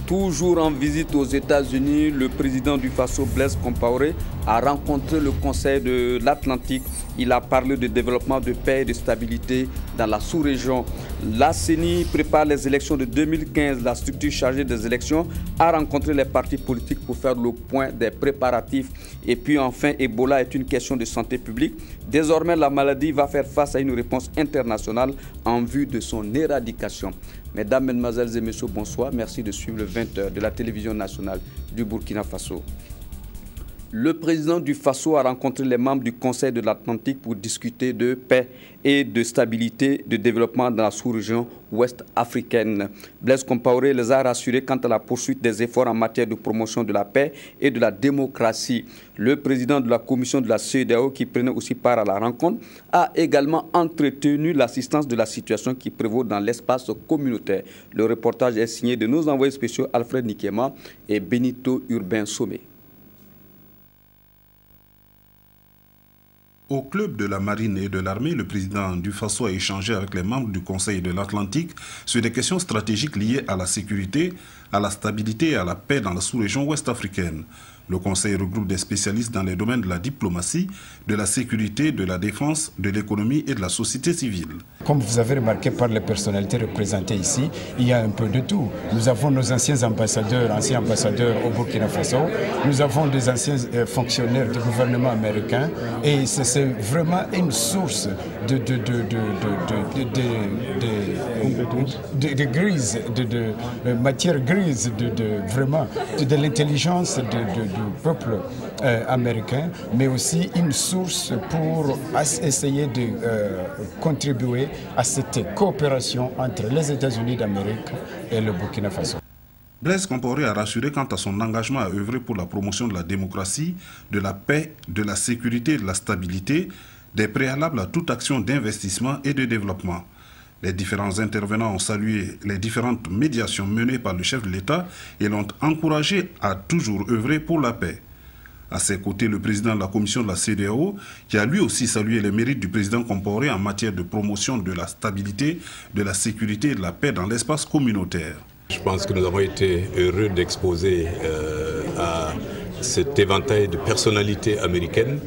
Toujours en visite aux États-Unis, le président du Faso, Blaise Compaoré, a rencontré le Conseil de l'Atlantique. Il a parlé de développement, de paix et de stabilité dans la sous-région. La CENI prépare les élections de 2015. La structure chargée des élections a rencontré les partis politiques pour faire le point des préparatifs. Et puis enfin, Ebola est une question de santé publique. Désormais, la maladie va faire face à une réponse internationale en vue de son éradication. Mesdames, Mesdemoiselles et Messieurs, bonsoir. Merci de suivre le 20h de la télévision nationale du Burkina Faso. Le président du Faso a rencontré les membres du Conseil de l'Atlantique pour discuter de paix et de stabilité, de développement dans la sous-région ouest africaine. Blaise Compaoré les a rassurés quant à la poursuite des efforts en matière de promotion de la paix et de la démocratie. Le président de la commission de la CEDEAO, qui prenait aussi part à la rencontre, a également entretenu l'assistance de la situation qui prévaut dans l'espace communautaire. Le reportage est signé de nos envoyés spéciaux Alfred Nikema et Benito Urbain Sommet. Au club de la marine et de l'armée, le président du Faso a échangé avec les membres du Conseil de l'Atlantique sur des questions stratégiques liées à la sécurité, à la stabilité et à la paix dans la sous-région ouest africaine. Le Conseil regroupe des spécialistes dans les domaines de la diplomatie, de la sécurité, de la défense, de l'économie et de la société civile. Comme vous avez remarqué par les personnalités représentées ici, il y a un peu de tout. Nous avons nos anciens ambassadeurs au Burkina Faso, nous avons des anciens fonctionnaires du gouvernement américain et c'est vraiment une source de grise, de matière grise, vraiment de l'intelligence du peuple américain, mais aussi une source pour essayer de contribuer à cette coopération entre les États-Unis d'Amérique et le Burkina Faso. Blaise Compaoré a rassuré quant à son engagement à œuvrer pour la promotion de la démocratie, de la paix, de la sécurité et de la stabilité, des préalables à toute action d'investissement et de développement. Les différents intervenants ont salué les différentes médiations menées par le chef de l'État et l'ont encouragé à toujours œuvrer pour la paix. À ses côtés, le président de la commission de la CEDEAO, qui a lui aussi salué les mérites du président Compaoré en matière de promotion de la stabilité, de la sécurité et de la paix dans l'espace communautaire. Je pense que nous avons été heureux d'exposer à cet éventail de personnalités américaines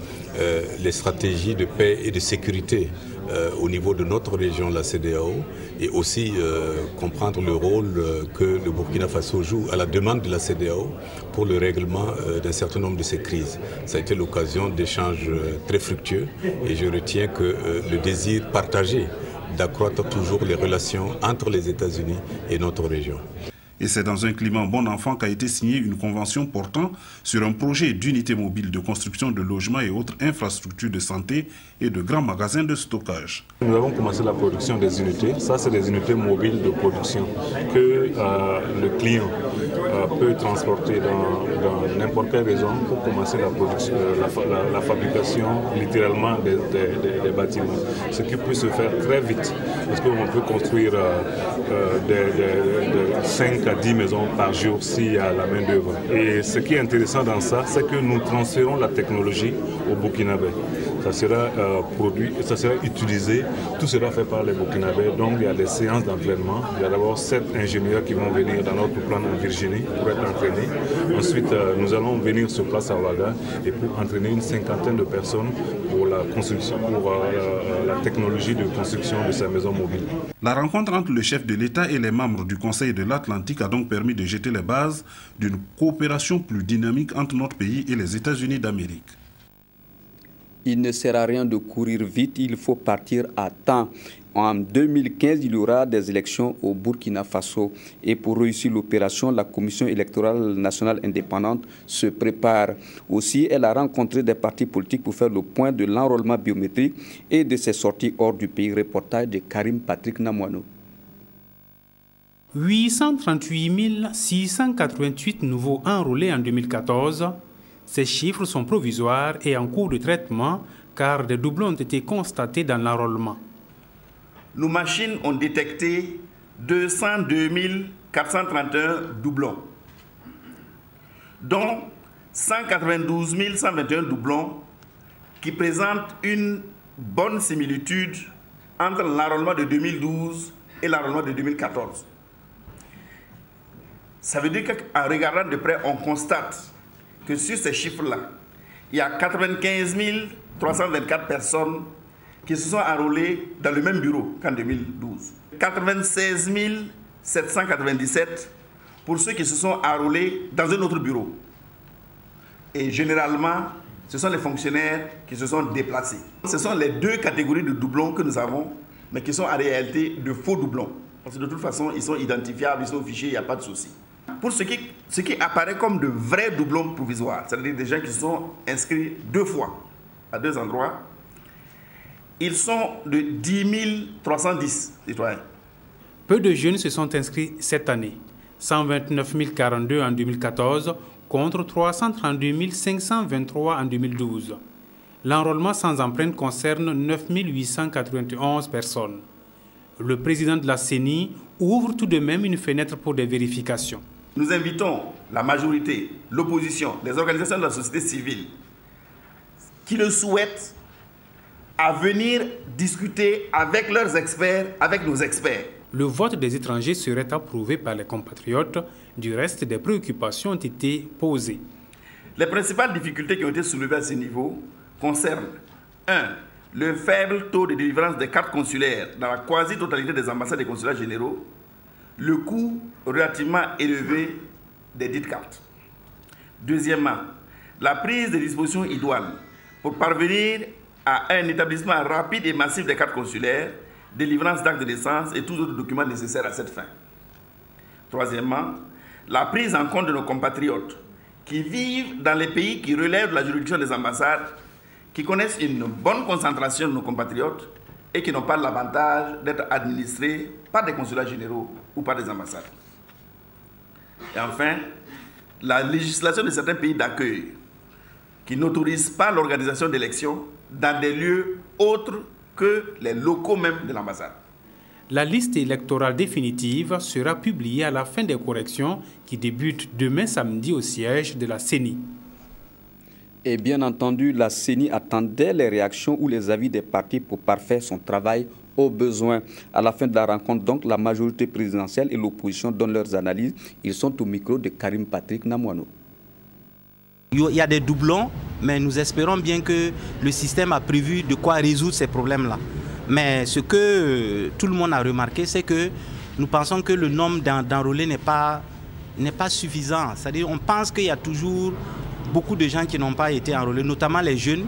les stratégies de paix et de sécurité au niveau de notre région, la CEDEAO, et aussi comprendre le rôle que le Burkina Faso joue à la demande de la CEDEAO pour le règlement d'un certain nombre de ces crises. Ça a été l'occasion d'échanges très fructueux et je retiens que le désir partagé d'accroître toujours les relations entre les États-Unis et notre région. Et c'est dans un climat bon enfant qu'a été signée une convention portant sur un projet d'unité mobile de construction de logements et autres infrastructures de santé et de grands magasins de stockage. Nous avons commencé la production des unités. Ça, c'est des unités mobiles de production que le client peut transporter dans n'importe quelle région pour commencer la production, la fabrication littéralement des bâtiments. Ce qui peut se faire très vite parce qu'on peut construire de 5 à 10 maisons par jour s'il y a la main d'œuvre. Et ce qui est intéressant dans ça, c'est que nous transférons la technologie au Burkinabé. Ça sera produit, ça sera utilisé, tout sera fait par les Burkinabés. Donc il y a des séances d'entraînement. Il y a d'abord 7 ingénieurs qui vont venir dans notre plan en Virginie pour être entraînés. Ensuite, nous allons venir sur place à Ouaga et pour entraîner une cinquantaine de personnes pour la construction, pour la technologie de construction de ces maisons mobiles. La rencontre entre le chef de l'État et les membres du Conseil de l'Atlantique a donc permis de jeter les bases d'une coopération plus dynamique entre notre pays et les États-Unis d'Amérique. Il ne sert à rien de courir vite, il faut partir à temps. En 2015, il y aura des élections au Burkina Faso. Et pour réussir l'opération, la Commission électorale nationale indépendante se prépare. Aussi, elle a rencontré des partis politiques pour faire le point de l'enrôlement biométrique et de ses sorties hors du pays. Reportage de Karim Patrick Namouano. 838 688 nouveaux enrôlés en 2014. Ces chiffres sont provisoires et en cours de traitement car des doublons ont été constatés dans l'enrôlement. Nos machines ont détecté 202 431 doublons, dont 192 121 doublons qui présentent une bonne similitude entre l'enrôlement de 2012 et l'enrôlement de 2014. Ça veut dire qu'en regardant de près, on constate que sur ces chiffres-là, il y a 95 324 personnes qui se sont enrôlées dans le même bureau qu'en 2012. 96 797 pour ceux qui se sont enrôlés dans un autre bureau. Et généralement, ce sont les fonctionnaires qui se sont déplacés. Ce sont les deux catégories de doublons que nous avons, mais qui sont en réalité de faux doublons. Parce que de toute façon, ils sont identifiables, ils sont fichés, il n'y a pas de souci. Pour ce qui apparaît comme de vrais doublons provisoires, c'est-à-dire des gens qui se sont inscrits 2 fois à 2 endroits, ils sont de 10 310 citoyens. Peu de jeunes se sont inscrits cette année. 129 042 en 2014 contre 332 523 en 2012. L'enrôlement sans empreinte concerne 9 891 personnes. Le président de la CENI ouvre tout de même une fenêtre pour des vérifications. Nous invitons la majorité, l'opposition, les organisations de la société civile qui le souhaitent à venir discuter avec leurs experts, avec nos experts. Le vote des étrangers serait approuvé par les compatriotes. Du reste, des préoccupations ont été posées. Les principales difficultés qui ont été soulevées à ce niveau concernent 1. Le faible taux de délivrance des cartes consulaires dans la quasi-totalité des ambassades et consulats généraux, le coût relativement élevé des dites cartes. Deuxièmement, la prise de dispositions idoines pour parvenir à un établissement rapide et massif des cartes consulaires, délivrance d'actes de naissance et tous autres documents nécessaires à cette fin. Troisièmement, la prise en compte de nos compatriotes qui vivent dans les pays qui relèvent de la juridiction des ambassades, qui connaissent une bonne concentration de nos compatriotes et qui n'ont pas l'avantage d'être administrés par des consulats généraux ou par des ambassades. Et enfin, la législation de certains pays d'accueil qui n'autorisent pas l'organisation d'élections dans des lieux autres que les locaux même de l'ambassade. La liste électorale définitive sera publiée à la fin des corrections qui débutent demain samedi au siège de la CENI. Et bien entendu, la CENI attendait les réactions ou les avis des partis pour parfaire son travail au besoin. À la fin de la rencontre, donc, la majorité présidentielle et l'opposition donnent leurs analyses. Ils sont au micro de Karim Patrick Namouano. Il y a des doublons, mais nous espérons bien que le système a prévu de quoi résoudre ces problèmes-là. Mais ce que tout le monde a remarqué, c'est que nous pensons que le nombre d'enrôlés n'est pas suffisant. C'est-à-dire on pense qu'il y a toujours beaucoup de gens qui n'ont pas été enrôlés, notamment les jeunes.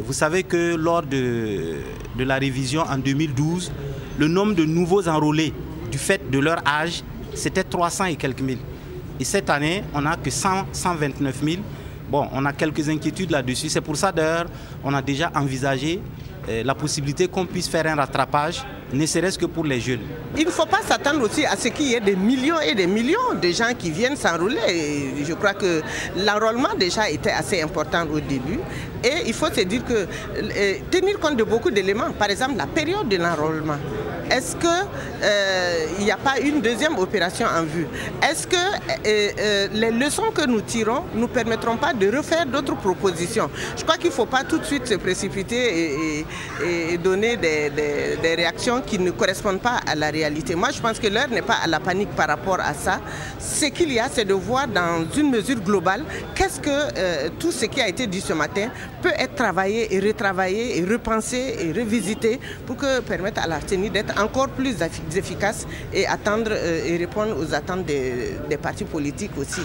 Vous savez que lors de la révision en 2012, le nombre de nouveaux enrôlés du fait de leur âge, c'était 300 et quelques mille. Et cette année, on n'a que 129 000. Bon, on a quelques inquiétudes là-dessus. C'est pour ça d'ailleurs, on a déjà envisagé la possibilité qu'on puisse faire un rattrapage, ne serait-ce que pour les jeunes. Il ne faut pas s'attendre aussi à ce qu'il y ait des millions et des millions de gens qui viennent s'enrôler. Je crois que l'enrôlement déjà était assez important au début. Et il faut se dire que tenir compte de beaucoup d'éléments, par exemple la période de l'enrôlement. Est-ce qu'il n'y a pas une deuxième opération en vue? Est-ce que les leçons que nous tirons ne nous permettront pas de refaire d'autres propositions? Je crois qu'il ne faut pas tout de suite se précipiter et donner des réactions qui ne correspondent pas à la réalité. Moi, je pense que l'heure n'est pas à la panique par rapport à ça. Ce qu'il y a, c'est de voir dans une mesure globale qu'est-ce que tout ce qui a été dit ce matin peut être travaillé et retravaillé et repensé et revisité pour permettre à la CENI d'être encore plus efficace et attendre et répondre aux attentes des partis politiques aussi.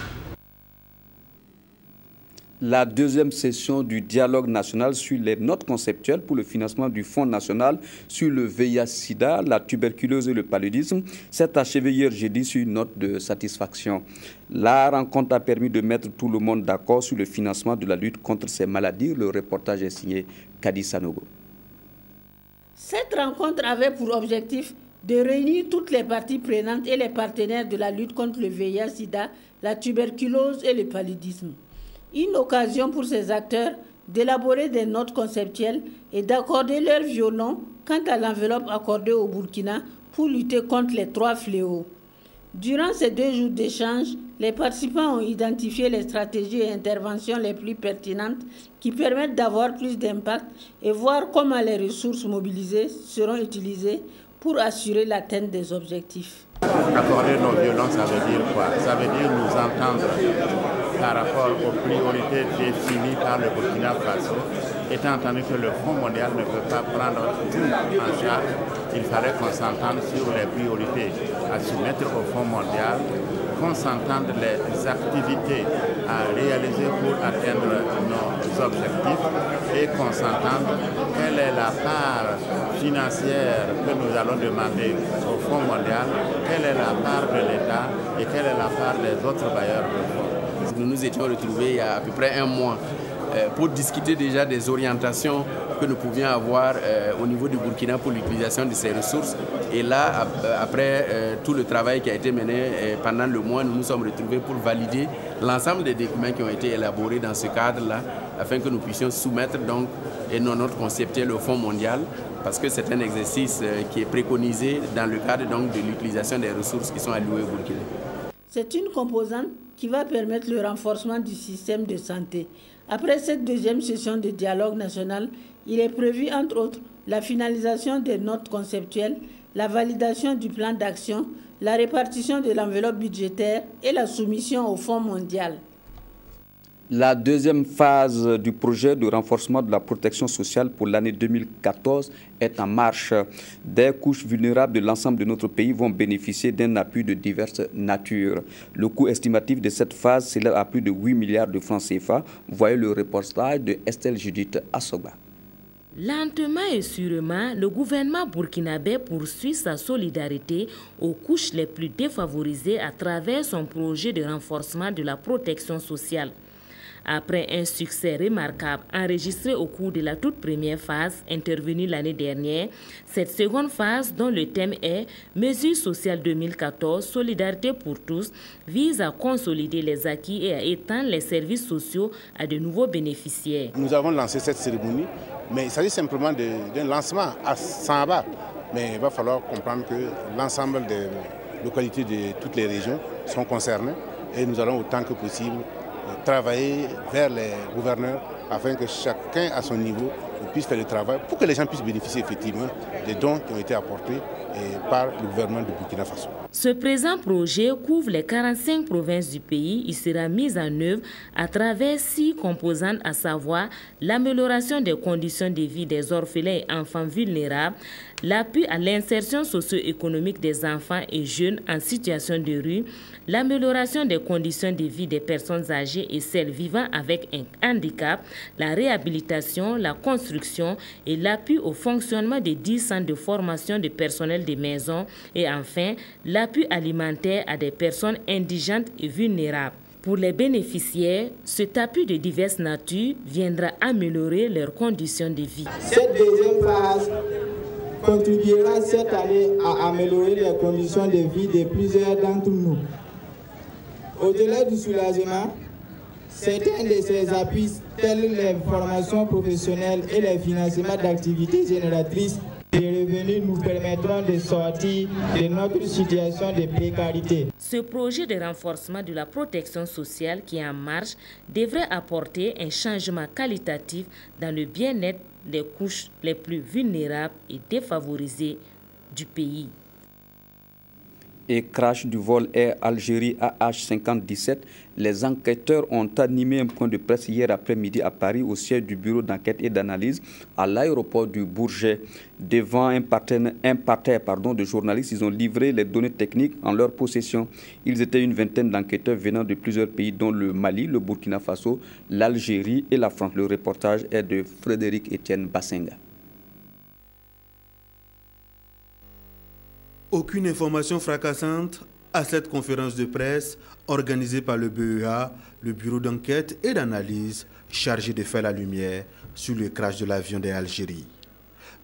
La deuxième session du dialogue national sur les notes conceptuelles pour le financement du Fonds national sur le VIH-Sida, la tuberculose et le paludisme s'est achevée hier jeudi sur une note de satisfaction. La rencontre a permis de mettre tout le monde d'accord sur le financement de la lutte contre ces maladies. Le reportage est signé Kadi Sanogo. Cette rencontre avait pour objectif de réunir toutes les parties prenantes et les partenaires de la lutte contre le VIH-Sida, la tuberculose et le paludisme. Une occasion pour ces acteurs d'élaborer des notes conceptuelles et d'accorder leur violon quant à l'enveloppe accordée au Burkina pour lutter contre les 3 fléaux. Durant ces 2 jours d'échange, les participants ont identifié les stratégies et interventions les plus pertinentes qui permettent d'avoir plus d'impact et voir comment les ressources mobilisées seront utilisées pour assurer l'atteinte des objectifs. Accorder nos violences, ça veut dire quoi? Ça veut dire nous entendre par rapport aux priorités définies par le Burkina Faso. Étant entendu que le Fonds mondial ne peut pas prendre tout en charge, il fallait qu'on s'entende sur les priorités à soumettre au Fonds mondial, qu'on s'entende les activités à réaliser pour atteindre nos objectifs et qu'on s'entende quelle est la part financière que nous allons demander au Fonds mondial, quelle est la part de l'État et quelle est la part des autres bailleurs de fonds. Nous nous étions retrouvés il y a à peu près un mois pour discuter déjà des orientations que nous pouvions avoir au niveau du Burkina pour l'utilisation de ces ressources. Et là, après tout le travail qui a été mené pendant le mois, nous nous sommes retrouvés pour valider l'ensemble des documents qui ont été élaborés dans ce cadre-là, afin que nous puissions soumettre donc, et non notre conceptuel au Fonds mondial, parce que c'est un exercice qui est préconisé dans le cadre donc, de l'utilisation des ressources qui sont allouées au Burkina. C'est une composante qui va permettre le renforcement du système de santé. Après cette deuxième session de dialogue national, il est prévu entre autres la finalisation des notes conceptuelles, la validation du plan d'action, la répartition de l'enveloppe budgétaire et la soumission au Fonds mondial. La deuxième phase du projet de renforcement de la protection sociale pour l'année 2014 est en marche. Des couches vulnérables de l'ensemble de notre pays vont bénéficier d'un appui de diverses natures. Le coût estimatif de cette phase s'élève à plus de 8 milliards de francs CFA. Voyez le reportage de Estelle Judith Assoba. Lentement et sûrement, le gouvernement burkinabé poursuit sa solidarité aux couches les plus défavorisées à travers son projet de renforcement de la protection sociale. Après un succès remarquable enregistré au cours de la toute première phase intervenue l'année dernière, cette seconde phase, dont le thème est « Mesures sociales 2014, solidarité pour tous », vise à consolider les acquis et à étendre les services sociaux à de nouveaux bénéficiaires. Nous avons lancé cette cérémonie, mais il s'agit simplement d'un lancement à Samba. Mais il va falloir comprendre que l'ensemble des localités de toutes les régions sont concernées et nous allons autant que possible travailler vers les gouverneurs afin que chacun à son niveau puisse faire le travail pour que les gens puissent bénéficier effectivement des dons qui ont été apportés par le gouvernement de Burkina Faso. Ce présent projet couvre les 45 provinces du pays. Il sera mis en œuvre à travers 6 composantes, à savoir l'amélioration des conditions de vie des orphelins et enfants vulnérables, l'appui à l'insertion socio-économique des enfants et jeunes en situation de rue, l'amélioration des conditions de vie des personnes âgées et celles vivant avec un handicap, la réhabilitation, la construction et l'appui au fonctionnement des 10 centres de formation de personnel des maisons et enfin l'appui alimentaire à des personnes indigentes et vulnérables. Pour les bénéficiaires, cet appui de diverses natures viendra améliorer leurs conditions de vie. Cette deuxième phase contribuera cette année à améliorer les conditions de vie de plusieurs d'entre nous. Au-delà du soulagement, certains de ces appuis, tels les formations professionnelles et les financements d'activités génératrices de revenus, nous permettront de sortir de notre situation de précarité. Ce projet de renforcement de la protection sociale qui est en marche devrait apporter un changement qualitatif dans le bien-être des couches les plus vulnérables et défavorisées du pays. Et crash du vol Air Algérie AH5017, les enquêteurs ont animé un point de presse hier après-midi à Paris au siège du bureau d'enquête et d'analyse à l'aéroport du Bourget. Devant un parterre de journalistes, ils ont livré les données techniques en leur possession. Ils étaient une vingtaine d'enquêteurs venant de plusieurs pays dont le Mali, le Burkina Faso, l'Algérie et la France. Le reportage est de Frédéric Etienne Bassenga. Aucune information fracassante à cette conférence de presse organisée par le BEA, le bureau d'enquête et d'analyse chargé de faire la lumière sur le crash de l'avion d'Air Algérie.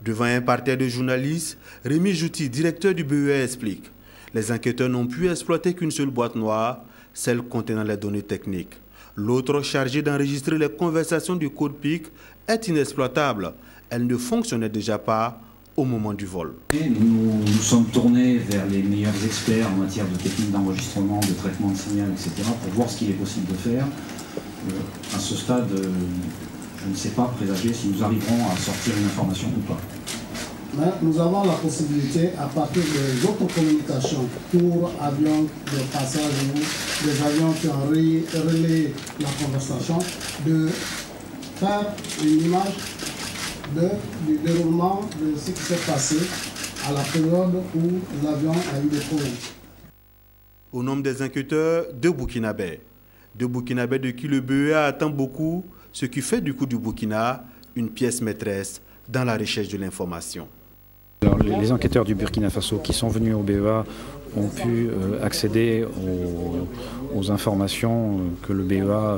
Devant un parterre de journalistes, Rémi Jouti, directeur du BEA, explique: les enquêteurs n'ont pu exploiter qu'une seule boîte noire, celle contenant les données techniques. L'autre, chargée d'enregistrer les conversations du code PIC, est inexploitable. Elle ne fonctionnait déjà pas au moment du vol. Nous nous sommes tournés vers les meilleurs experts en matière de technique d'enregistrement, de traitement de signal, etc. pour voir ce qu'il est possible de faire. À ce stade, je ne sais pas présager si nous arriverons à sortir une information ou pas. Mais nous avons la possibilité, à partir des autres communications pour avions de passage ou des avions qui ont relayé la conversation, de faire une image du déroulement de ce qui s'est passé à la période où l'avion a eu des problèmes. Au nom des enquêteurs de Burkinabé de qui le BEA attend beaucoup, ce qui fait du coup du Burkina une pièce maîtresse dans la recherche de l'information. Les enquêteurs du Burkina Faso qui sont venus au BEA ont pu accéder aux informations que le BEA,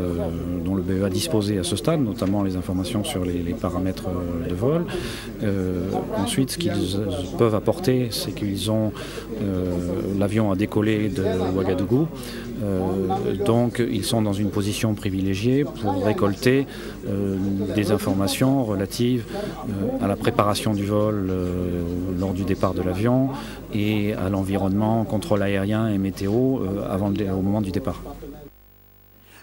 dont le BEA disposait à ce stade, notamment les informations sur les paramètres de vol. Ensuite, ce qu'ils peuvent apporter, c'est qu'ils ont l'avion a décollé de Ouagadougou, donc ils sont dans une position privilégiée pour récolter des informations relatives à la préparation du vol lors du départ de l'avion et à l'environnement, contrôle aérien et météo au moment du départ.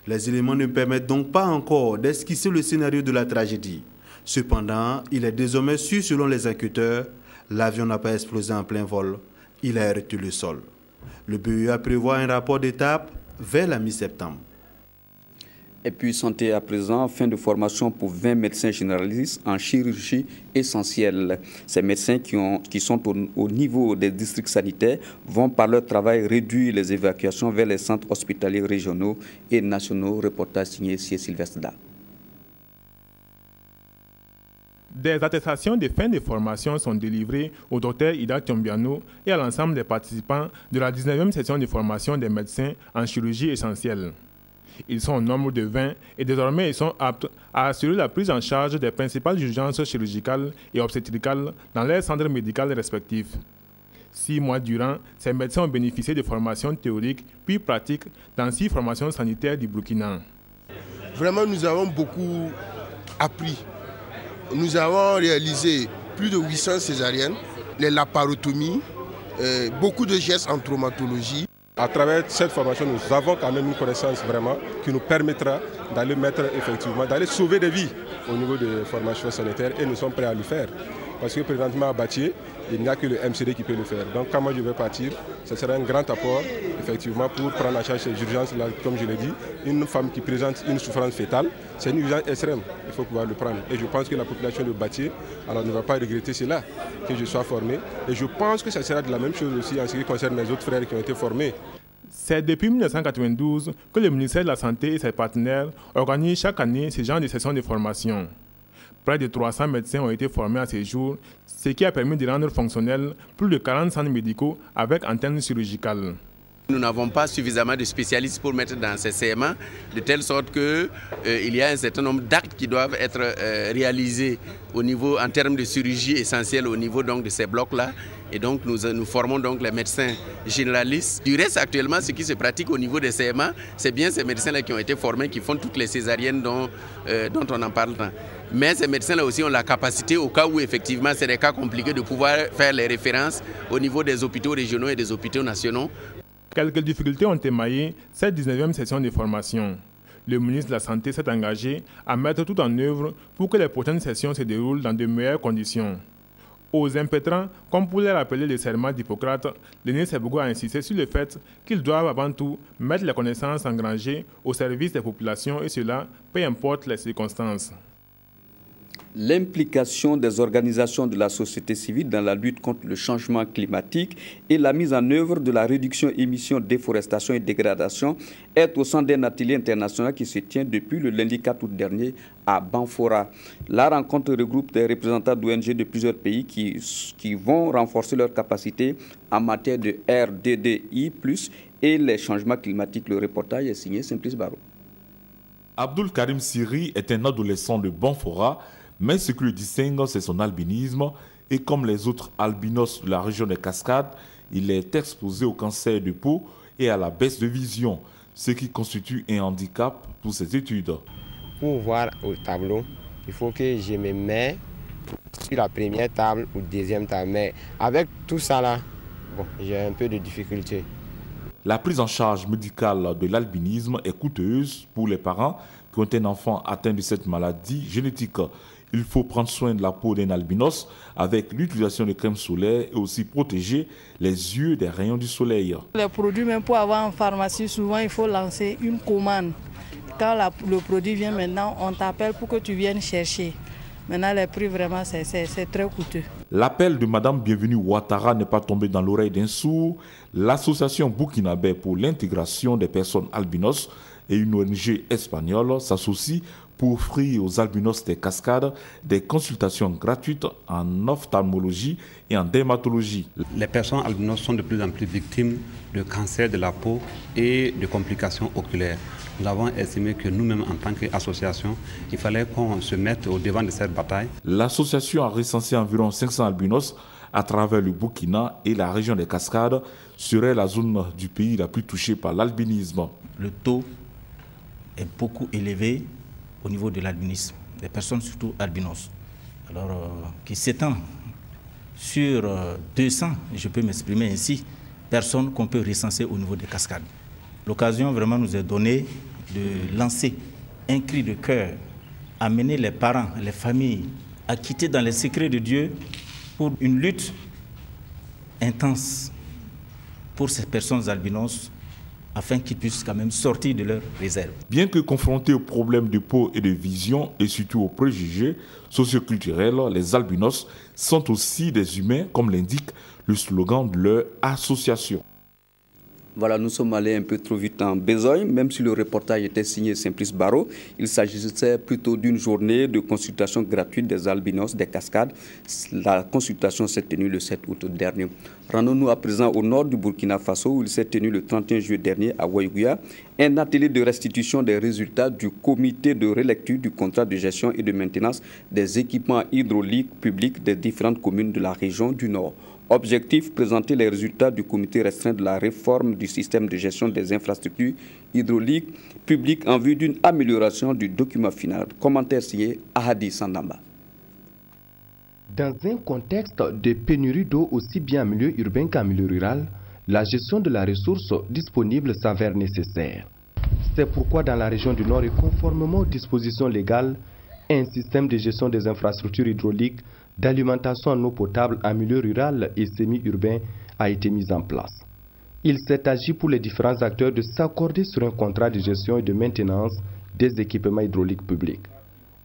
Les éléments ne permettent donc pas encore d'esquisser le scénario de la tragédie. Cependant, il est désormais sûr, selon les enquêteurs, l'avion n'a pas explosé en plein vol, il a heurté le sol. Le BEA prévoit un rapport d'étape vers la mi-septembre. Et puis santé à présent, fin de formation pour 20 médecins généralistes en chirurgie essentielle. Ces médecins qui sont au niveau des districts sanitaires vont par leur travail réduire les évacuations vers les centres hospitaliers régionaux et nationaux. Reportage signé Sylvestre Da. Des attestations de fin de formation sont délivrées au Dr Ida Tiombiano et à l'ensemble des participants de la 19e session de formation des médecins en chirurgie essentielle. Ils sont au nombre de 20 et désormais ils sont aptes à assurer la prise en charge des principales urgences chirurgicales et obstétricales dans leurs centres médicaux respectifs. 6 mois durant, ces médecins ont bénéficié de formations théoriques puis pratiques dans 6 formations sanitaires du Burkina. Vraiment, nous avons beaucoup appris. Nous avons réalisé plus de 800 césariennes, les laparotomies, beaucoup de gestes en traumatologie. À travers cette formation, nous avons quand même une connaissance vraiment qui nous permettra d'aller d'aller sauver des vies au niveau de formation sanitaire et nous sommes prêts à le faire. Parce que présentement à Batié, il n'y a que le MCD qui peut le faire. Donc quand moi je vais partir, ce sera un grand apport effectivement pour prendre en charge ces urgences-là. Comme je l'ai dit, une femme qui présente une souffrance fétale, c'est une urgence extrême, il faut pouvoir le prendre. Et je pense que la population de Batié alors, ne va pas regretter cela, que je sois formé. Et je pense que ça sera de la même chose aussi en ce qui concerne mes autres frères qui ont été formés. C'est depuis 1992 que le ministère de la Santé et ses partenaires organisent chaque année ce genre de sessions de formation. Près de 300 médecins ont été formés à ce jour, ce qui a permis de rendre fonctionnels plus de 40 centres médicaux avec antennes chirurgicales. Nous n'avons pas suffisamment de spécialistes pour mettre dans ces CMA, de telle sorte qu'il y a un certain nombre d'actes qui doivent être réalisés au niveau, en termes de chirurgie essentielle au niveau donc, de ces blocs-là. Et donc nous formons donc les médecins généralistes. Du reste, actuellement, ce qui se pratique au niveau des CMA, c'est bien ces médecins-là qui ont été formés, qui font toutes les césariennes dont on en parle tant. Mais ces médecins-là aussi ont la capacité, au cas où effectivement c'est des cas compliqués, de pouvoir faire les références au niveau des hôpitaux régionaux et des hôpitaux nationaux. Quelques difficultés ont émaillé cette 19e session de formation. Le ministre de la Santé s'est engagé à mettre tout en œuvre pour que les prochaines sessions se déroulent dans de meilleures conditions. Aux impétrants, comme pour les rappeler le serment d'Hippocrate, Denis Sebougo a insisté sur le fait qu'ils doivent avant tout mettre les connaissances engrangées au service des populations et cela, peu importe les circonstances. L'implication des organisations de la société civile dans la lutte contre le changement climatique et la mise en œuvre de la réduction émissions, déforestation et dégradation est au centre d'un atelier international qui se tient depuis le lundi 4 août dernier à Banfora. La rencontre regroupe des représentants d'ONG de plusieurs pays qui vont renforcer leurs capacités en matière de RDDI+, et les changements climatiques. Le reportage est signé Simplice Barreau. Abdul Karim Siri est un adolescent de Banfora, mais ce qui le distingue, c'est son albinisme. Et comme les autres albinos de la région des Cascades, il est exposé au cancer de peau et à la baisse de vision, ce qui constitue un handicap pour ses études. Pour voir au tableau, il faut que je me mette sur la première table ou deuxième table. Mais avec tout ça là, bon, j'ai un peu de difficulté. La prise en charge médicale de l'albinisme est coûteuse pour les parents qui ont un enfant atteint de cette maladie génétique. Il faut prendre soin de la peau d'un albinos avec l'utilisation de crème solaire et aussi protéger les yeux des rayons du soleil. Les produits, même pour avoir en pharmacie, souvent il faut lancer une commande. Quand le produit vient maintenant, on t'appelle pour que tu viennes chercher. Maintenant, les prix, vraiment, c'est très coûteux. L'appel de Mme Bienvenue Ouattara n'est pas tombé dans l'oreille d'un sourd. L'association burkinabé pour l'intégration des personnes albinos et une ONG espagnole s'associent pour offrir aux albinos des cascades des consultations gratuites en ophtalmologie et en dermatologie. Les personnes albinos sont de plus en plus victimes de cancer de la peau et de complications oculaires. Nous avons estimé que nous-mêmes, en tant qu'association, il fallait qu'on se mette au devant de cette bataille. L'association a recensé environ 500 albinos à travers le Burkina et la région des Cascades serait la zone du pays la plus touchée par l'albinisme. Le taux est beaucoup élevé au niveau de l'albinisme, des personnes surtout albinos, qui s'étend sur 200, je peux m'exprimer ainsi, personnes qu'on peut recenser au niveau des Cascades. L'occasion vraiment nous est donnée de lancer un cri de cœur, amener les parents, les familles à quitter dans les secrets de Dieu pour une lutte intense pour ces personnes albinos afin qu'ils puissent quand même sortir de leur réserve. Bien que confrontés aux problèmes de peau et de vision et surtout aux préjugés socioculturels, les albinos sont aussi des humains comme l'indique le slogan de leur association. Voilà, nous sommes allés un peu trop vite en besogne, même si le reportage était signé Simplice Barreau. Il s'agissait plutôt d'une journée de consultation gratuite des albinos des Cascades. La consultation s'est tenue le 7 août dernier. Rendons-nous à présent au nord du Burkina Faso, où il s'est tenu le 31 juillet dernier à Ouaïgouya, un atelier de restitution des résultats du comité de relecture du contrat de gestion et de maintenance des équipements hydrauliques publics des différentes communes de la région du Nord. Objectif, présenter les résultats du comité restreint de la réforme du système de gestion des infrastructures hydrauliques publiques en vue d'une amélioration du document final. Commentaire signé Ahadi Sandamba. Dans un contexte de pénurie d'eau aussi bien en milieu urbain qu'en milieu rural, la gestion de la ressource disponible s'avère nécessaire. C'est pourquoi dans la région du Nord et conformément aux dispositions légales, un système de gestion des infrastructures hydrauliques d'alimentation en eau potable en milieu rural et semi-urbain a été mis en place. Il s'est agi pour les différents acteurs de s'accorder sur un contrat de gestion et de maintenance des équipements hydrauliques publics.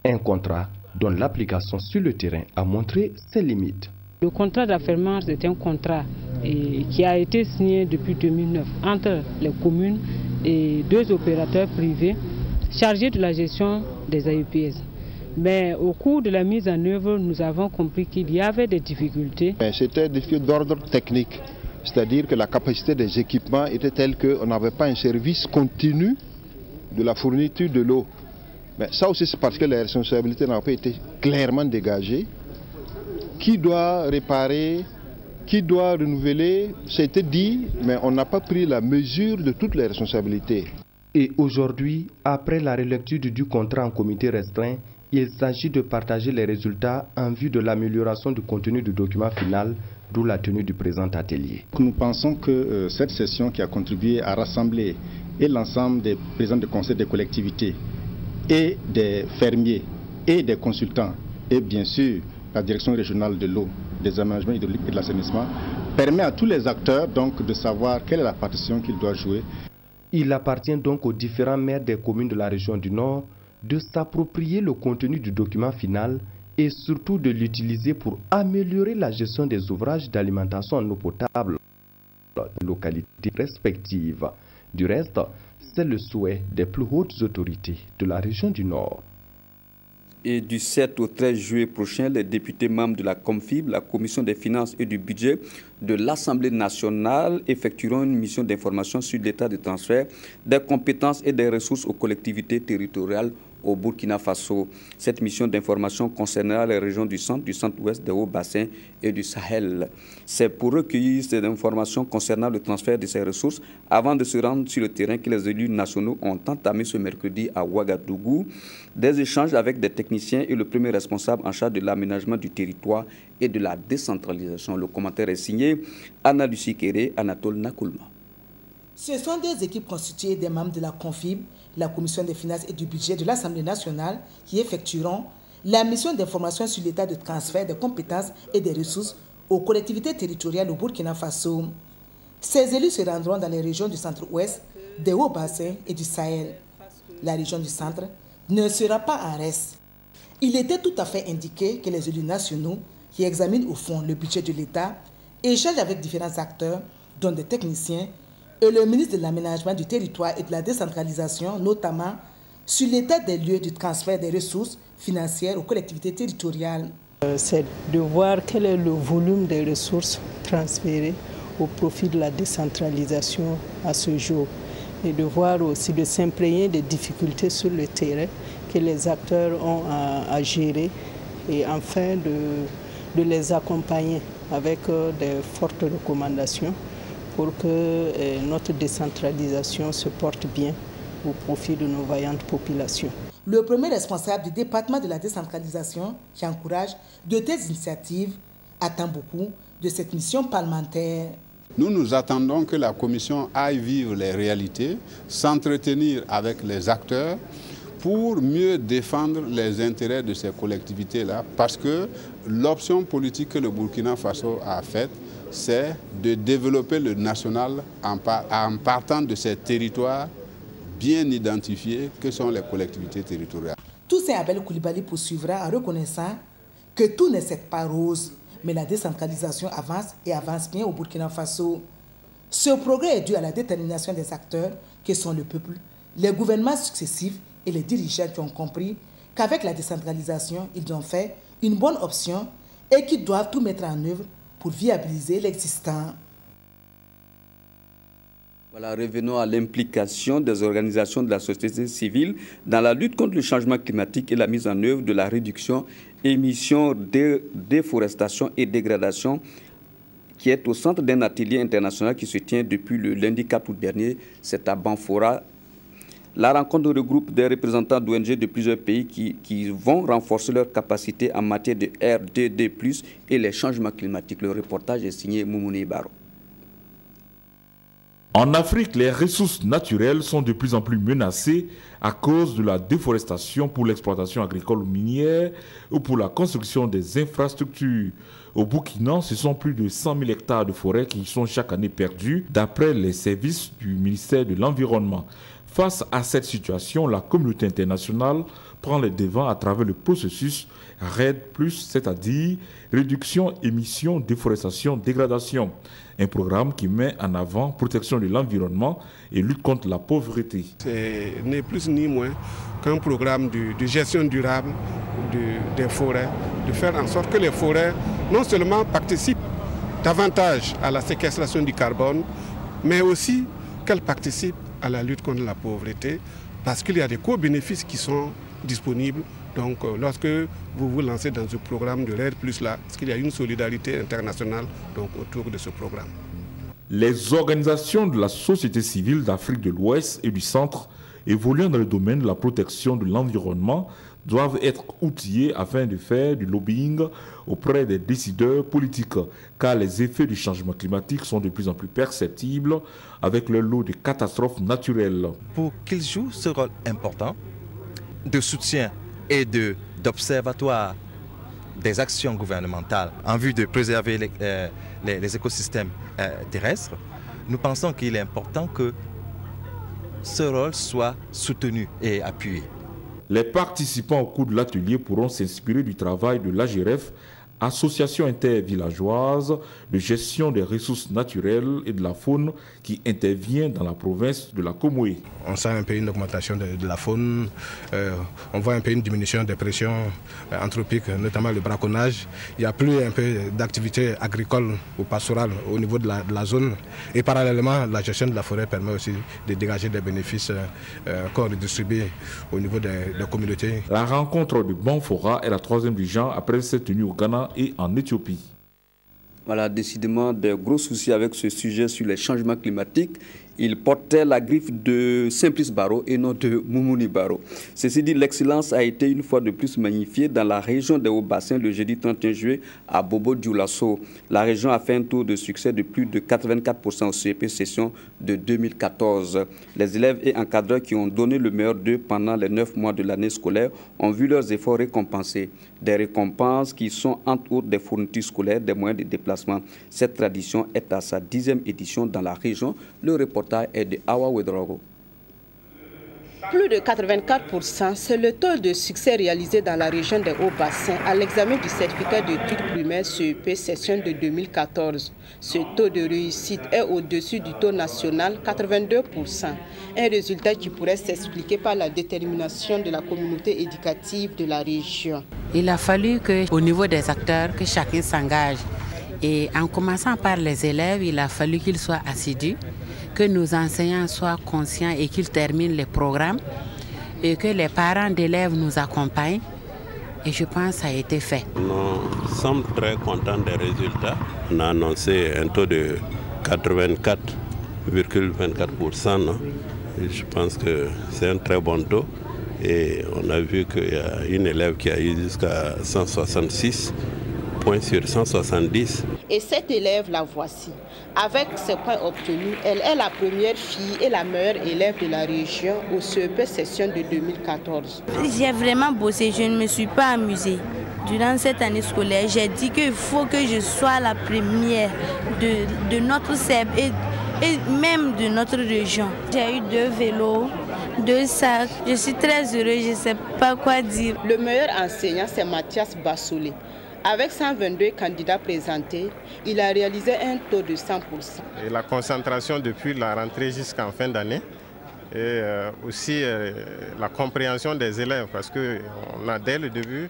Un contrat dont l'application sur le terrain a montré ses limites. Le contrat d'affermage est un contrat qui a été signé depuis 2009 entre les communes et deux opérateurs privés chargés de la gestion des AEPS. Mais au cours de la mise en œuvre, nous avons compris qu'il y avait des difficultés. C'était des difficultés d'ordre technique, c'est-à-dire que la capacité des équipements était telle qu'on n'avait pas un service continu de la fourniture de l'eau. Mais ça aussi c'est parce que les responsabilités n'ont pas été clairement dégagées. Qui doit réparer, qui doit renouveler, c'était dit, mais on n'a pas pris la mesure de toutes les responsabilités. Et aujourd'hui, après la relecture du contrat en comité restreint, il s'agit de partager les résultats en vue de l'amélioration du contenu du document final, d'où la tenue du présent atelier. Nous pensons que cette session qui a contribué à rassembler et l'ensemble des présidents de conseil des collectivités et des fermiers et des consultants et bien sûr la direction régionale de l'eau, des aménagements hydrauliques et de l'assainissement permet à tous les acteurs donc de savoir quelle est la partition qu'ils doivent jouer. Il appartient donc aux différents maires des communes de la région du Nord de s'approprier le contenu du document final et surtout de l'utiliser pour améliorer la gestion des ouvrages d'alimentation en eau potable dans les localités respectives. Du reste, c'est le souhait des plus hautes autorités de la région du Nord. Et du 7 au 13 juillet prochain, les députés membres de la COMFIB, la Commission des finances et du budget de l'Assemblée nationale, effectueront une mission d'information sur l'état de transfert des compétences et des ressources aux collectivités territoriales au Burkina Faso. Cette mission d'information concernera les régions du centre-ouest, des Hauts-Bassins et du Sahel. C'est pour recueillir ces informations concernant le transfert de ces ressources avant de se rendre sur le terrain que les élus nationaux ont entamé ce mercredi à Ouagadougou des échanges avec des techniciens et le premier responsable en charge de l'aménagement du territoire et de la décentralisation. Le commentaire est signé Anna Lucie Kéré, Anatole Nakoulma. Ce sont deux équipes constituées des membres de la CONFIB, la Commission des finances et du budget de l'Assemblée nationale, qui effectueront la mission d'information sur l'état de transfert des compétences et des ressources aux collectivités territoriales au Burkina Faso. Ces élus se rendront dans les régions du centre-ouest, des Hauts-Bassins et du Sahel. La région du centre ne sera pas en reste. Il était tout à fait indiqué que les élus nationaux qui examinent au fond le budget de l'État échangent avec différents acteurs, dont des techniciens, et le ministre de l'Aménagement du territoire et de la décentralisation, notamment sur l'état des lieux du transfert des ressources financières aux collectivités territoriales. C'est de voir quel est le volume des ressources transférées au profit de la décentralisation à ce jour et de voir aussi, de s'imprégner des difficultés sur le terrain que les acteurs ont à gérer et enfin de les accompagner avec des fortes recommandations pour que notre décentralisation se porte bien au profit de nos vaillantes populations. Le premier responsable du département de la décentralisation, qui encourage de telles initiatives, attend beaucoup de cette mission parlementaire. Nous nous attendons que la Commission aille vivre les réalités, s'entretenir avec les acteurs pour mieux défendre les intérêts de ces collectivités-là, parce que l'option politique que le Burkina Faso a faite, c'est de développer le national en partant de ces territoires bien identifiés que sont les collectivités territoriales. Toussaint Abel Coulibaly poursuivra en reconnaissant que tout n'est pas rose, mais la décentralisation avance et avance bien au Burkina Faso. Ce progrès est dû à la détermination des acteurs que sont le peuple, les gouvernements successifs et les dirigeants qui ont compris qu'avec la décentralisation, ils ont fait une bonne option et qu'ils doivent tout mettre en œuvre pour viabiliser l'existant. Voilà, revenons à l'implication des organisations de la société civile dans la lutte contre le changement climatique et la mise en œuvre de la réduction émissions, déforestation et dégradation qui est au centre d'un atelier international qui se tient depuis le lundi 4 août dernier. C'est à Banfora. La rencontre regroupe des représentants d'ONG de plusieurs pays qui vont renforcer leur capacité en matière de REDD+, et les changements climatiques. Le reportage est signé Moumouni Baro. En Afrique, les ressources naturelles sont de plus en plus menacées à cause de la déforestation pour l'exploitation agricole ou minière ou pour la construction des infrastructures. Au Burkina, ce sont plus de 100 000 hectares de forêt qui sont chaque année perdus, d'après les services du ministère de l'Environnement. Face à cette situation, la communauté internationale prend les devants à travers le processus REDD+, c'est-à-dire réduction, émissions, déforestation, dégradation. Un programme qui met en avant protection de l'environnement et lutte contre la pauvreté. C'est ni plus ni moins qu'un programme de gestion durable des forêts, de faire en sorte que les forêts non seulement participent davantage à la séquestration du carbone, mais aussi qu'elles participent à la lutte contre la pauvreté, parce qu'il y a des co-bénéfices qui sont disponibles. Donc lorsque vous vous lancez dans ce programme de REDD+, là, parce qu'il y a une solidarité internationale donc, autour de ce programme. Les organisations de la société civile d'Afrique de l'Ouest et du Centre évoluant dans le domaine de la protection de l'environnement doivent être outillées afin de faire du lobbying auprès des décideurs politiques, car les effets du changement climatique sont de plus en plus perceptibles avec le lot de catastrophes naturelles. Pour qu'ils jouent ce rôle important de soutien et d'observatoire des actions gouvernementales en vue de préserver les écosystèmes terrestres, nous pensons qu'il est important que ce rôle soit soutenu et appuyé. Les participants au cours de l'atelier pourront s'inspirer du travail de l'AGRF, association intervillageoise de gestion des ressources naturelles et de la faune qui intervient dans la province de la Comoé. On sent un peu une augmentation de la faune, on voit un peu une diminution des pressions anthropiques, notamment le braconnage. Il n'y a plus un peu d'activité agricole ou pastorale au niveau de la zone. Et parallèlement, la gestion de la forêt permet aussi de dégager des bénéfices qu'on redistribue au niveau des communautés. La rencontre de Banfora est la troisième du genre après cette tenue au Ghana et en Éthiopie. Voilà, décidément, de gros soucis avec ce sujet sur les changements climatiques. Il portait la griffe de Simplice Baro et non de Moumouni Baro. Ceci dit, l'excellence a été une fois de plus magnifiée dans la région des Hauts-Bassins le jeudi 31 juillet à Bobo-Dioulasso. La région a fait un taux de succès de plus de 84% au CEP session de 2014. Les élèves et encadreurs qui ont donné le meilleur d'eux pendant les 9 mois de l'année scolaire ont vu leurs efforts récompensés. Des récompenses qui sont entre autres des fournitures scolaires, des moyens de déplacement. Cette tradition est à sa 10e édition dans la région. Le reportage est de Awa Wedrogo. Plus de 84%, c'est le taux de succès réalisé dans la région des Hauts-Bassins à l'examen du certificat d'études primaires CEP session de 2014. Ce taux de réussite est au-dessus du taux national, 82%. Un résultat qui pourrait s'expliquer par la détermination de la communauté éducative de la région. Il a fallu qu'au niveau des acteurs, que chacun s'engage. Et en commençant par les élèves, il a fallu qu'ils soient assidus, que nos enseignants soient conscients et qu'ils terminent les programmes et que les parents d'élèves nous accompagnent. Et je pense que ça a été fait. Nous sommes très contents des résultats. On a annoncé un taux de 84,24%. Je pense que c'est un très bon taux. Et on a vu qu'il y a une élève qui a eu jusqu'à 166 points sur 170. Et cette élève, la voici. Avec ses points obtenus, elle est la première fille et la meilleure élève de la région au CEP session de 2014. J'ai vraiment bossé, je ne me suis pas amusée. Durant cette année scolaire, j'ai dit qu'il faut que je sois la première de notre CEP et même de notre région. J'ai eu 2 vélos, 2 sacs. Je suis très heureuse, je ne sais pas quoi dire. Le meilleur enseignant, c'est Mathias Bassolé. Avec 122 candidats présentés, il a réalisé un taux de 100%. Et la concentration depuis la rentrée jusqu'en fin d'année et aussi la compréhension des élèves parce qu'on a dès le début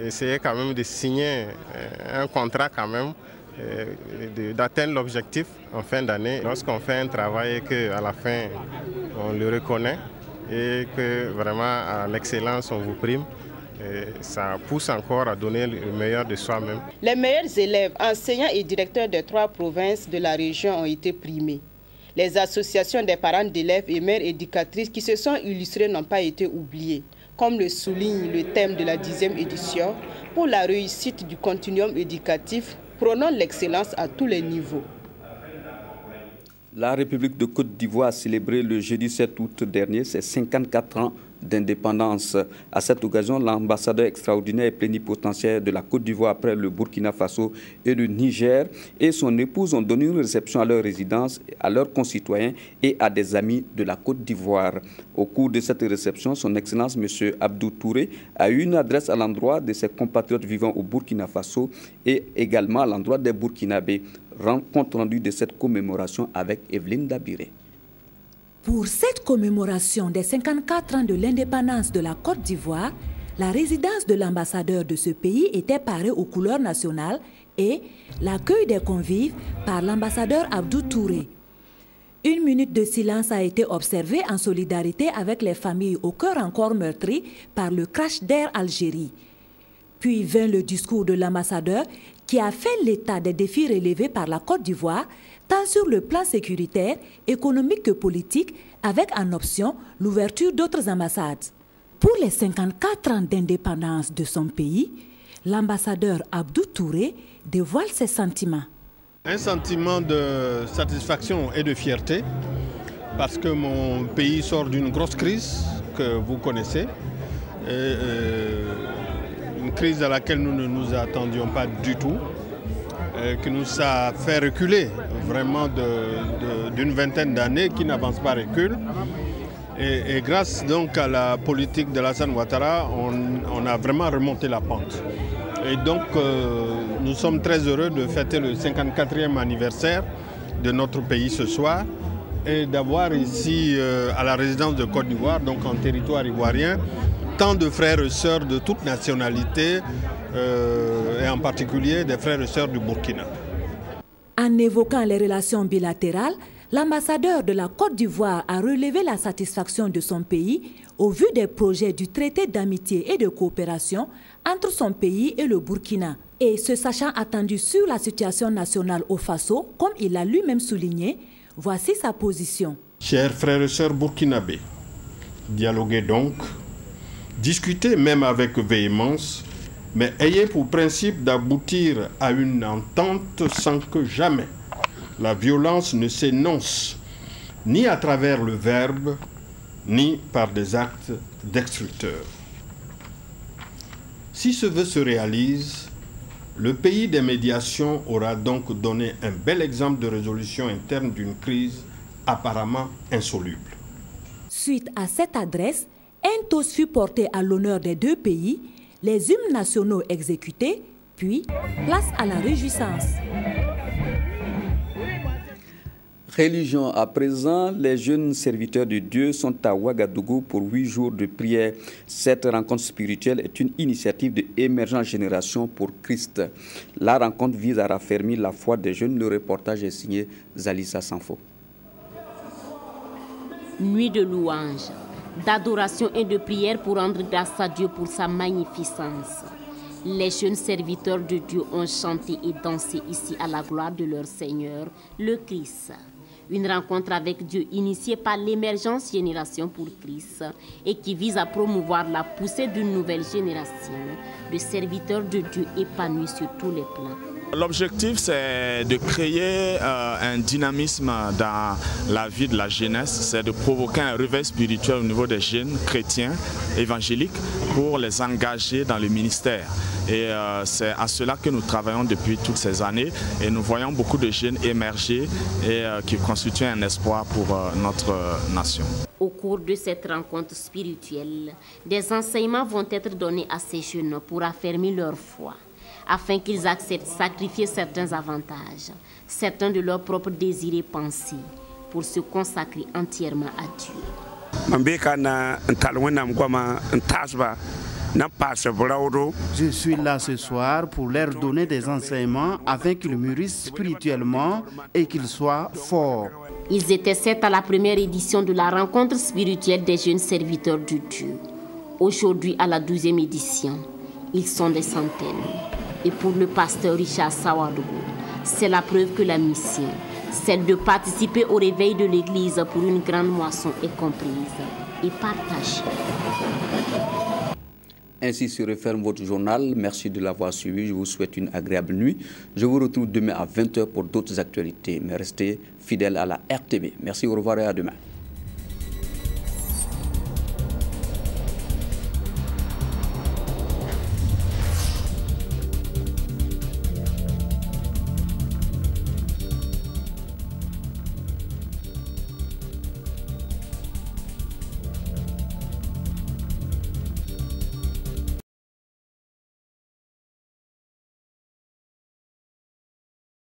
essayé quand même de signer un contrat quand même d'atteindre l'objectif en fin d'année. Lorsqu'on fait un travail et qu'à la fin on le reconnaît et que vraiment à l'excellence on vous prime, et ça pousse encore à donner le meilleur de soi-même. Les meilleurs élèves, enseignants et directeurs des 3 provinces de la région ont été primés. Les associations des parents d'élèves et mères éducatrices qui se sont illustrées n'ont pas été oubliées. Comme le souligne le thème de la 10e édition, pour la réussite du continuum éducatif, prônons l'excellence à tous les niveaux. La République de Côte d'Ivoire a célébré le jeudi 7 août dernier ses 54 ans d'indépendance. À cette occasion, l'ambassadeur extraordinaire et plénipotentiaire de la Côte d'Ivoire après le Burkina Faso et le Niger et son épouse ont donné une réception à leur résidence, à leurs concitoyens et à des amis de la Côte d'Ivoire. Au cours de cette réception, son Excellence M. Abdou Touré a eu une adresse à l'endroit de ses compatriotes vivant au Burkina Faso et également à l'endroit des Burkinabés. Compte rendu de cette commémoration avec Evelyne Dabiré. Pour cette commémoration des 54 ans de l'indépendance de la Côte d'Ivoire, la résidence de l'ambassadeur de ce pays était parée aux couleurs nationales et l'accueil des convives par l'ambassadeur Abdou Touré. 1 minute de silence a été observée en solidarité avec les familles au cœur encore meurtri par le crash d'Air Algérie. Puis vint le discours de l'ambassadeur qui a fait l'état des défis relevés par la Côte d'Ivoire, tant sur le plan sécuritaire, économique que politique, avec en option l'ouverture d'autres ambassades. Pour les 54 ans d'indépendance de son pays, l'ambassadeur Abdou Touré dévoile ses sentiments. Un sentiment de satisfaction et de fierté, parce que mon pays sort d'une grosse crise que vous connaissez. Une crise à laquelle nous ne nous attendions pas du tout, qui nous a fait reculer vraiment d'une vingtaine d'années, qui n'avance pas recul. Et grâce donc à la politique de Alassane Ouattara, on a vraiment remonté la pente. Et donc nous sommes très heureux de fêter le 54e anniversaire de notre pays ce soir et d'avoir ici à la résidence de Côte d'Ivoire, donc en territoire ivoirien, tant de frères et sœurs de toute nationalité et en particulier des frères et sœurs du Burkina. En évoquant les relations bilatérales, l'ambassadeur de la Côte d'Ivoire a relevé la satisfaction de son pays au vu des projets du traité d'amitié et de coopération entre son pays et le Burkina. Et se sachant attendu sur la situation nationale au Faso, comme il l'a lui-même souligné, Voici sa position. Chers frères et sœurs burkinabés, dialoguez donc, discutez même avec véhémence, mais ayez pour principe d'aboutir à une entente sans que jamais la violence ne s'énonce, ni à travers le verbe, ni par des actes destructeurs. Si ce vœu se réalise, le pays des médiations aura donc donné un bel exemple de résolution interne d'une crise apparemment insoluble. Suite à cette adresse, un toast fut porté à l'honneur des deux pays, les hymnes nationaux exécutés, puis place à la réjouissance. Religion à présent, les jeunes serviteurs de Dieu sont à Ouagadougou pour 8 jours de prière. Cette rencontre spirituelle est une initiative de Émergence Génération pour Christ. La rencontre vise à raffermir la foi des jeunes. Le reportage est signé Zalissa Sanfo. Nuit de louange, d'adoration et de prière pour rendre grâce à Dieu pour sa magnificence. Les jeunes serviteurs de Dieu ont chanté et dansé ici à la gloire de leur Seigneur, le Christ. Une rencontre avec Dieu initiée par l'Émergence Génération pour Christ et qui vise à promouvoir la poussée d'une nouvelle génération de serviteurs de Dieu épanouis sur tous les plans. L'objectif, c'est de créer un dynamisme dans la vie de la jeunesse, c'est de provoquer un réveil spirituel au niveau des jeunes chrétiens évangéliques pour les engager dans le ministère. Et c'est à cela que nous travaillons depuis toutes ces années et nous voyons beaucoup de jeunes émerger et qui constituent un espoir pour notre nation. Au cours de cette rencontre spirituelle, des enseignements vont être donnés à ces jeunes pour affermir leur foi, afin qu'ils acceptent de sacrifier certains avantages, certains de leurs propres désirs et pensées, pour se consacrer entièrement à Dieu. Je suis là ce soir pour leur donner des enseignements afin qu'ils mûrissent spirituellement et qu'ils soient forts. Ils étaient 7 à la première édition de la rencontre spirituelle des jeunes serviteurs de Dieu. Aujourd'hui, à la 12e édition, ils sont des centaines. Et pour le pasteur Richard Sawadougou, c'est la preuve que la mission, celle de participer au réveil de l'Église pour une grande moisson est comprise et partagée. Ainsi se referme votre journal. Merci de l'avoir suivi. Je vous souhaite une agréable nuit. Je vous retrouve demain à 20h pour d'autres actualités. Mais restez fidèles à la RTB. Merci, au revoir et à demain.